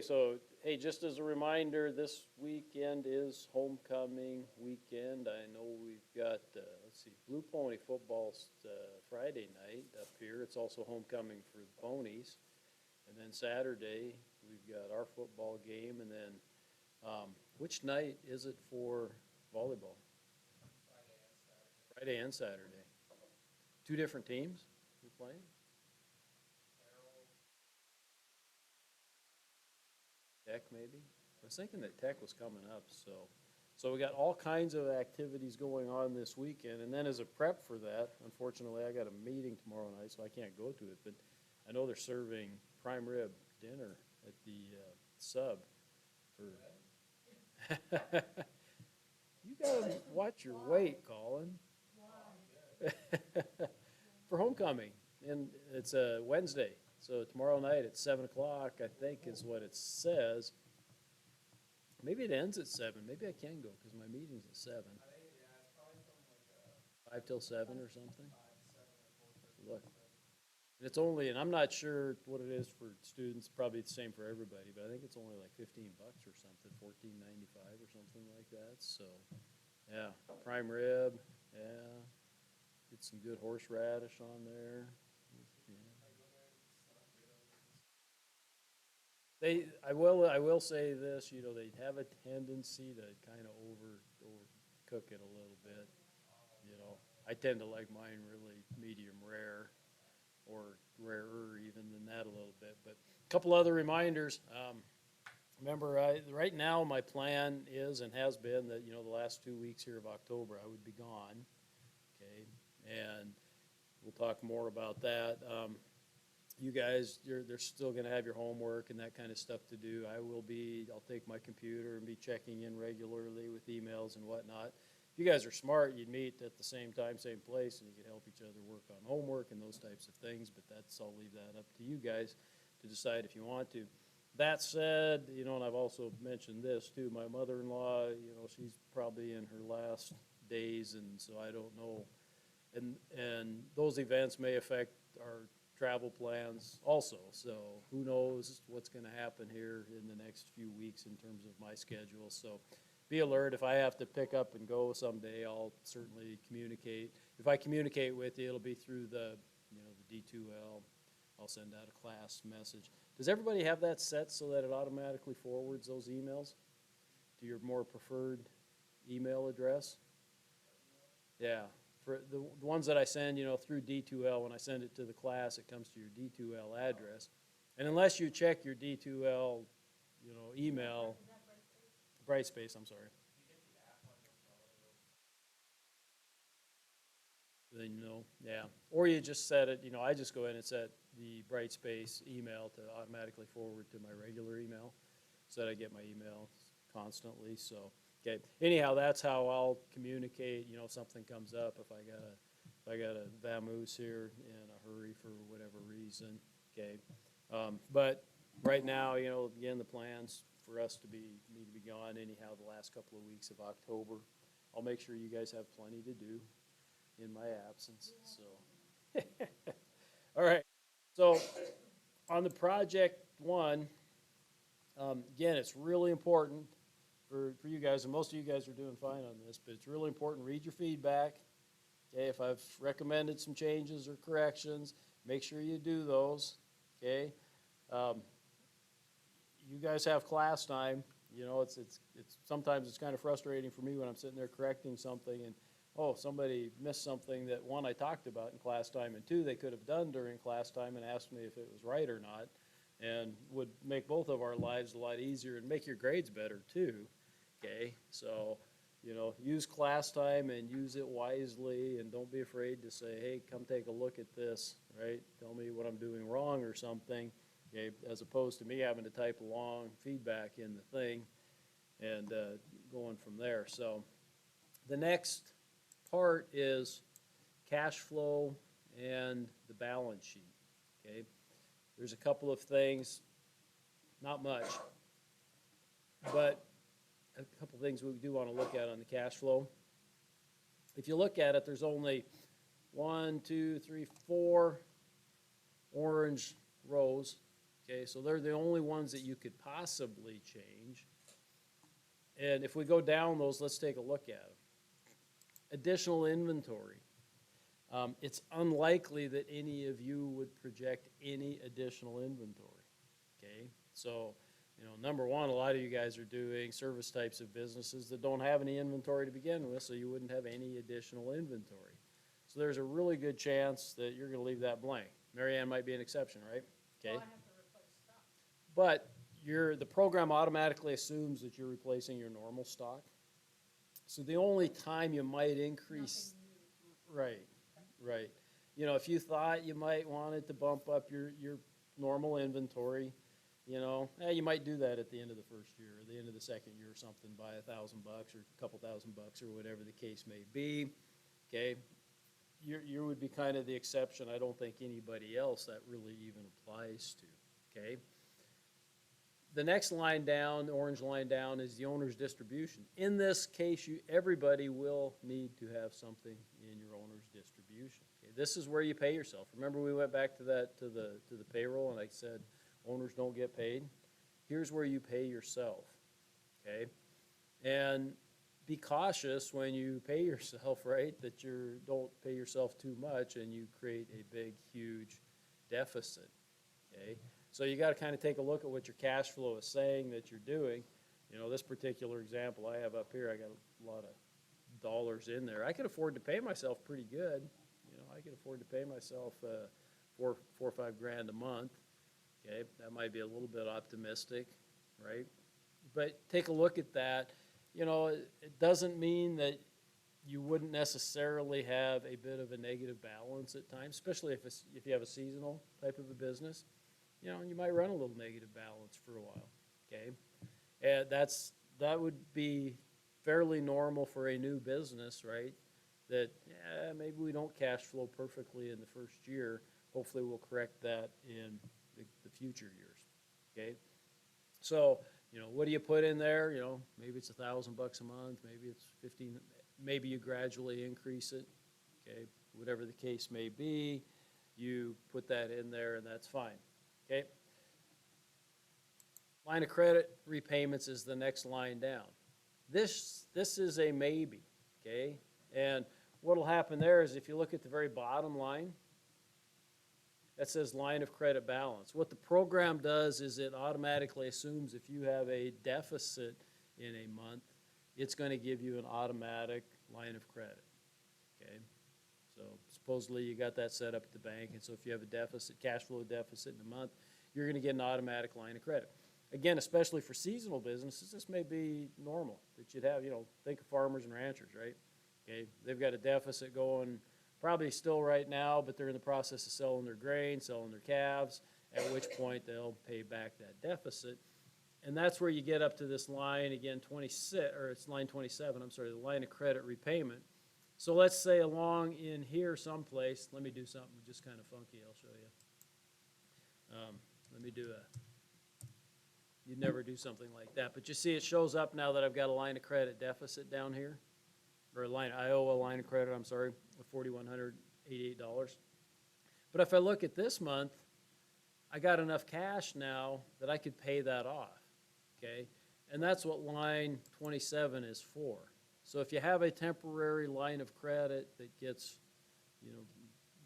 Okay, so, hey, just as a reminder, this weekend is homecoming weekend. I know we've got, let's see, Blue Pony football's Friday night up here. It's also homecoming for the ponies. And then Saturday, we've got our football game. And then, which night is it for volleyball? Friday and Saturday. Two different teams you're playing? Tech, maybe? I was thinking that Tech was coming up, so. So we got all kinds of activities going on this weekend, and then as a prep for that, unfortunately, I got a meeting tomorrow night, so I can't go to it, but I know they're serving prime rib dinner at the sub for. You gotta watch your weight, Colin. For homecoming, and it's a Wednesday, so tomorrow night at 7 o'clock, I think is what it says. Maybe it ends at 7. Maybe I can go because my meeting's at 7. 5 till 7 or something. Look, and it's only, and I'm not sure what it is for students. Probably the same for everybody, but I think it's only like $15 or something, 14.95 or something like that. So, yeah, prime rib. Yeah, get some good horseradish on there. Yeah. I will say this, they have a tendency to kind of overcook it a little bit. You know, I tend to like mine really medium rare or rarer even than that a little bit. But a couple other reminders. Remember, right now my plan is and has been that, the last 2 weeks here of October I would be gone. Okay. And we'll talk more about that. You guys, they're still going to have your homework and that kind of stuff to do. I'll take my computer and be checking in regularly with emails and whatnot. If you guys are smart, you'd meet at the same time, same place, and you could help each other work on homework and those types of things, but I'll leave that up to you guys to decide if you want to. That said, and I've also mentioned this too, my mother-in-law, she's probably in her last days, and so I don't know. And those events may affect our travel plans also. So who knows what's going to happen here in the next few weeks in terms of my schedule. So be alert. If I have to pick up and go someday, I'll certainly communicate. If I communicate with you, it'll be through the D2L. I'll send out a class message. Does everybody have that set so that it automatically forwards those emails to your more preferred email address? Yeah. For the ones that I send, through D2L, when I send it to the class, it comes to your D2L address. And unless you check your D2L, email, Brightspace, I'm sorry. Then yeah. Or you just set it, I just go in and set the Brightspace email to automatically forward to my regular email so that I get my email constantly. So, okay. Anyhow, that's how I'll communicate, if something comes up, if I got a vamoose here in a hurry for whatever reason, okay. But right now, again, the plans for us need to be gone anyhow the last couple of weeks of October. I'll make sure you guys have plenty to do in my absence, so. All right, so on the project one, again, it's really important for you guys, and most of you guys are doing fine on this, but it's really important, read your feedback. Okay, if I've recommended some changes or corrections, make sure you do those, okay? You guys have class time, it's sometimes it's kind of frustrating for me when I'm sitting there correcting something and, oh, somebody missed something that, one, I talked about in class time, and two, they could have done during class time and asked me if it was right or not, and would make both of our lives a lot easier and make your grades better too, okay? So, use class time and use it wisely, and don't be afraid to say, hey, come take a look at this, right? Tell me what I'm doing wrong or something, okay? As opposed to me having to type long feedback in the thing and going from there. So the next part is cash flow and the balance sheet, okay? There's a couple of things, not much, but a couple of things we do want to look at on the cash flow. If you look at it, there's only 1, 2, 3, 4 orange rows, Okay, so they're the only ones that you could possibly change. And if we go down those, let's take a look at them. Additional inventory. It's unlikely that any of you would project any additional inventory, okay? So, number one, a lot of you guys are doing service types of businesses that don't have any inventory to begin with, so you wouldn't have any additional inventory. So there's a really good chance that you're gonna leave that blank. Mary Ann might be an exception, right? Okay. Well, I have to replace stock. But the program automatically assumes that you're replacing your normal stock. So the only time you might increase, Nothing new. right, right. If you thought you might wanted to bump up your normal inventory, you might do that at the end of the first year or the end of the second year or something, buy $1,000 or a couple $1,000 or whatever the case may be, okay? You would be kind of the exception. I don't think anybody else that really even applies to, okay? The next line down, the orange line down, is the owner's distribution. In this case, everybody will need to have something in your owner's distribution. Okay? This is where you pay yourself. Remember we went back to that to the payroll, and I said owners don't get paid. Here's where you pay yourself. Okay, and be cautious when you pay yourself, right? That you don't pay yourself too much and you create a big, huge deficit. Okay. So you got to kind of take a look at what your cash flow is saying that you're doing. This particular example I have up here, I got a lot of dollars in there. I could afford to pay myself pretty good. I could afford to pay myself four or $5,000 a month. Okay, that might be a little bit optimistic, right? But take a look at that. It doesn't mean that you wouldn't necessarily have a bit of a negative balance at times, especially if you have a seasonal type of a business. You might run a little negative balance for a while, okay? And that would be fairly normal for a new business, right? That, maybe we don't cash flow perfectly in the first year. Hopefully we'll correct that in the future years, okay? So, what do you put in there? Maybe it's $1,000 a month, maybe it's 15, maybe you gradually increase it, okay? Whatever the case may be, you put that in there and that's fine. Okay. Line of credit repayments is the next line down. This is a maybe, okay? And what'll happen there is if you look at the very bottom line, that says line of credit balance. What the program does is it automatically assumes if you have a deficit in a month, it's going to give you an automatic line of credit, okay? So supposedly you got that set up at the bank, and so if you have a deficit, cash flow deficit in a month, you're going to get an automatic line of credit. Again, especially for seasonal businesses, this may be normal that you'd have, think of farmers and ranchers, right? Okay, they've got a deficit going probably still right now, but they're in the process of selling their grain, selling their calves, at which point they'll pay back that deficit. And that's where you get up to this line, again, 26, or it's line 27, I'm sorry, the line of credit repayment. So let's say along in here someplace, let me do something just kind of funky, I'll show you. Let me do you'd never do something like that, but you see it shows up now that I've got a line of credit deficit down here, or I owe a line of credit, I'm sorry, of $4,188. But if I look at this month, I got enough cash now that I could pay that off, okay? And that's what line 27 is for. So if you have a temporary line of credit that gets,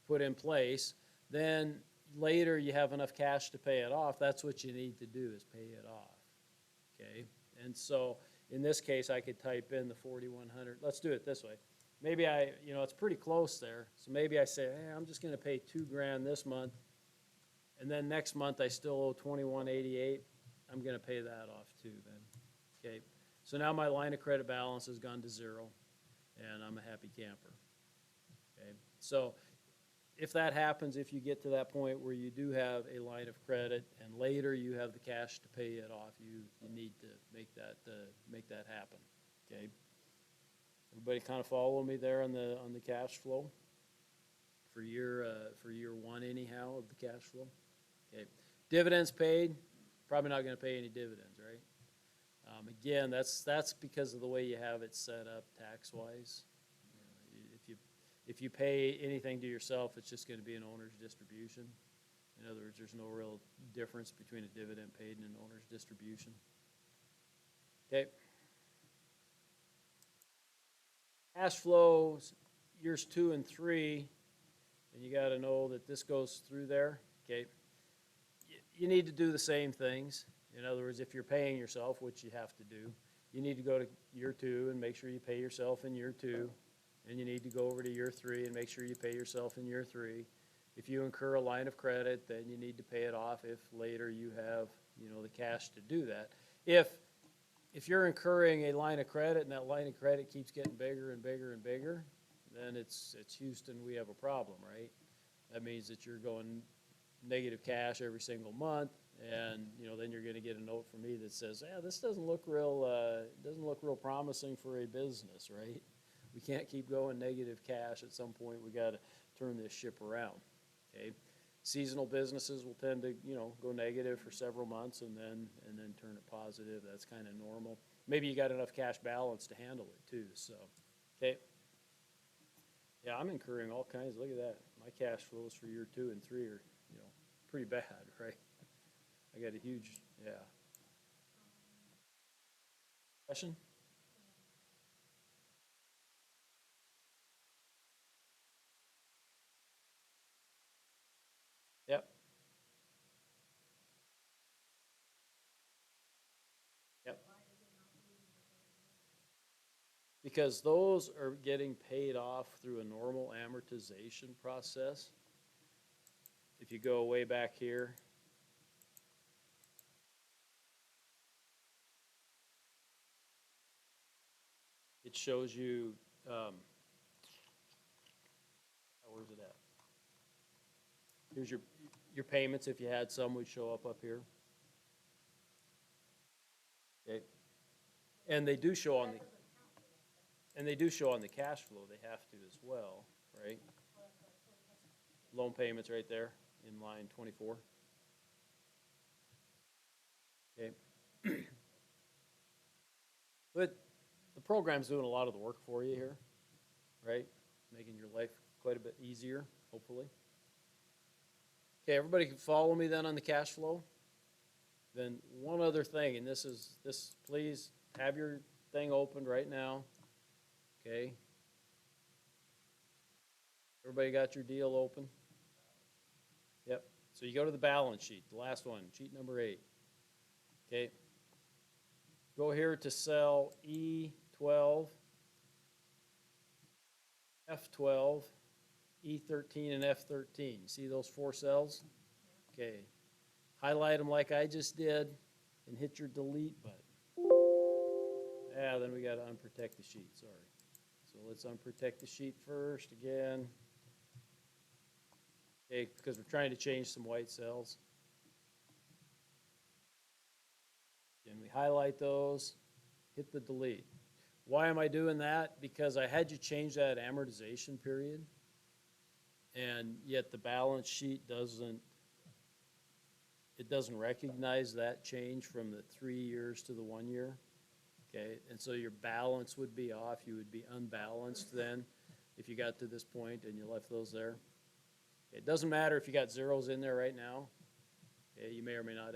put in place, then later you have enough cash to pay it off. That's what you need to do is pay it off, okay? And so in this case, I could type in the 4,100. Let's do it this way. Maybe it's pretty close there. So maybe I say, hey, I'm just going to pay $2,000 this month, and then next month I still owe $2,188. I'm going to pay that off too then, okay? So now my line of credit balance has gone to zero, and I'm a happy camper, okay? So if that happens, if you get to that point where you do have a line of credit and later you have the cash to pay it off, you need to make that happen, okay? Everybody kind of follow me there on the cash flow for year one anyhow of the cash flow, okay? Dividends paid, probably not going to pay any dividends, right? Again, that's because of the way you have it set up tax-wise. If you pay anything to yourself, it's just going to be an owner's distribution. In other words, there's no real difference between a dividend paid and an owner's distribution. Okay. Cash flows, years 2 and 3, and you gotta know that this goes through there, okay? You need to do the same things. In other words, if you're paying yourself, which you have to do, you need to go to year 2 and make sure you pay yourself in year 2. And you need to go over to year 3 and make sure you pay yourself in year 3. If you incur a line of credit, then you need to pay it off if later you have, the cash to do that. If you're incurring a line of credit and that line of credit keeps getting bigger and bigger and bigger, then it's Houston, we have a problem, right? That means that you're going negative cash every single month, and then you're going to get a note from me that says, "Yeah, this doesn't look real promising for a business, right? We can't keep going negative cash. At some point, we got to turn this ship around." Okay, seasonal businesses will tend to go negative for several months and then turn it positive. That's kind of normal. Maybe you got enough cash balance to handle it too. So, okay. Yeah, I'm incurring all kinds. Look at that. My cash flows for year 2 and 3 are, pretty bad, right? I got a huge, yeah. Question? Yep, yep. Because those are getting paid off through a normal amortization process. If you go way back here, it shows you, where's it at? Here's your payments. If you had some, would show up here. Okay. And they do show on the cash flow. They have to as well, right? Loan payments right there in line 24. Okay. But the program's doing a lot of the work for you here, right? Making your life quite a bit easier, hopefully. Okay, everybody can follow me then on the cash flow? Then one other thing, and please have your thing opened right now, okay? Everybody got your deal open? Yep. So you go to the balance sheet, the last one, sheet number 8. Okay. Go here to cell E12, F12, E13, and F13. You see those 4 cells? Okay. Highlight them like I just did and hit your delete button. Then we got to unprotect the sheet, sorry. So let's unprotect the sheet first again. Okay, because we're trying to change some white cells. And we highlight those, hit the delete. Why am I doing that? Because I had you change that amortization period, and yet the balance sheet doesn't recognize that change from the 3 years to the 1 year. Okay, and so your balance would be off. You would be unbalanced then if you got to this point and you left those there. It doesn't matter if you got zeros in there right now. Okay, you may or may not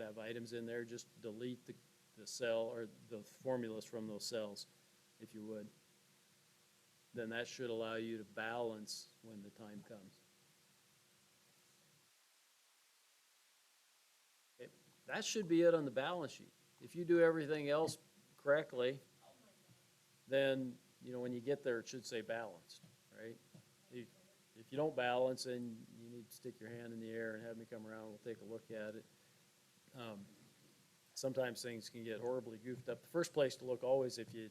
have items in there. Just delete the cell or the formulas from those cells, if you would. Then that should allow you to balance when the time comes. Okay, that should be it on the balance sheet. If you do everything else correctly, then when you get there, it should say balanced, right? If you don't balance, then you need to stick your hand in the air and have me come around. We'll take a look at it. Sometimes things can get horribly goofed up. The first place to look always, if you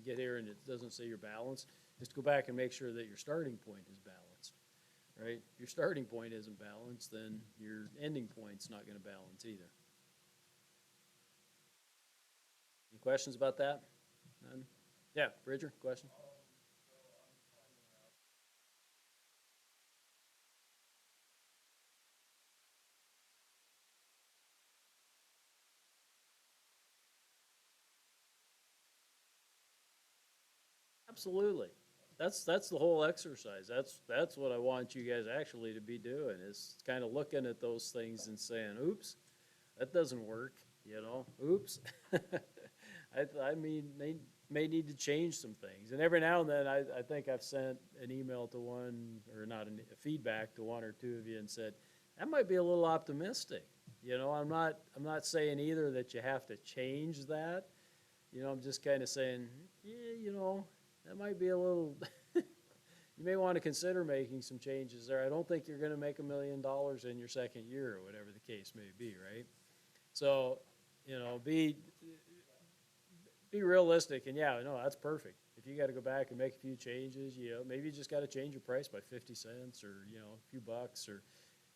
get here and it doesn't say you're balanced, is to go back and make sure that your starting point is balanced, right? If your starting point isn't balanced, then your ending point's not going to balance either. Any questions about that? None? Yeah, Bridger, question? Absolutely. that's the whole exercise. That's what I want you guys actually to be doing, is kind of looking at those things and saying, oops, that doesn't work, oops. I mean, they may need to change some things. And every now and then, I think I've sent an email to one, or not, a feedback to one or two of you and said, that might be a little optimistic. I'm not saying either that you have to change that. I'm just kind of saying, yeah, that might be a little, you may want to consider making some changes there. I don't think you're going to make $1 million in your second year, or whatever the case may be, right? So, be realistic, and yeah, no, that's perfect. If you got to go back and make a few changes, maybe you just got to change your price by 50 cents, or, a few bucks, or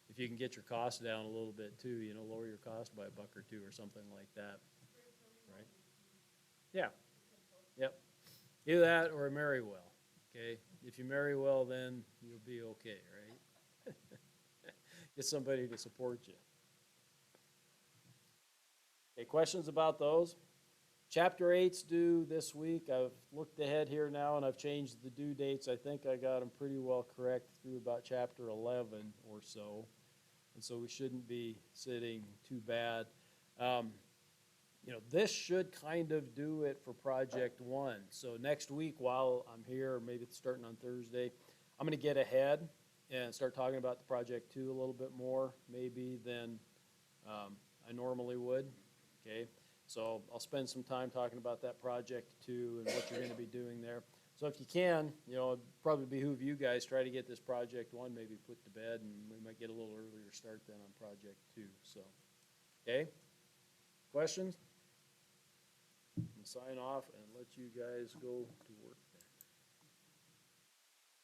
if you can get your costs down a little bit too, lower your cost by $1 or $2 or something like that, right? Yeah, yep. Either that or marry well, okay? If you marry well, then you'll be okay, right? Get somebody to support you. Okay, questions about those? Chapter 8's due this week. I've looked ahead here now and I've changed the due dates. I think I got them pretty well correct through about chapter 11 or so. And so we shouldn't be sitting too bad. This should kind of do it for project 1. So next week while I'm here, maybe it's starting on Thursday, I'm going to get ahead and start talking about the project 2 a little bit more maybe than I normally would. Okay, so I'll spend some time talking about that project 2 and what you're going to be doing there. So if you can, it'd probably behoove you guys try to get this project 1 maybe put to bed, and we might get a little earlier start then on project 2. So, okay, questions? And sign off and let you guys go to work.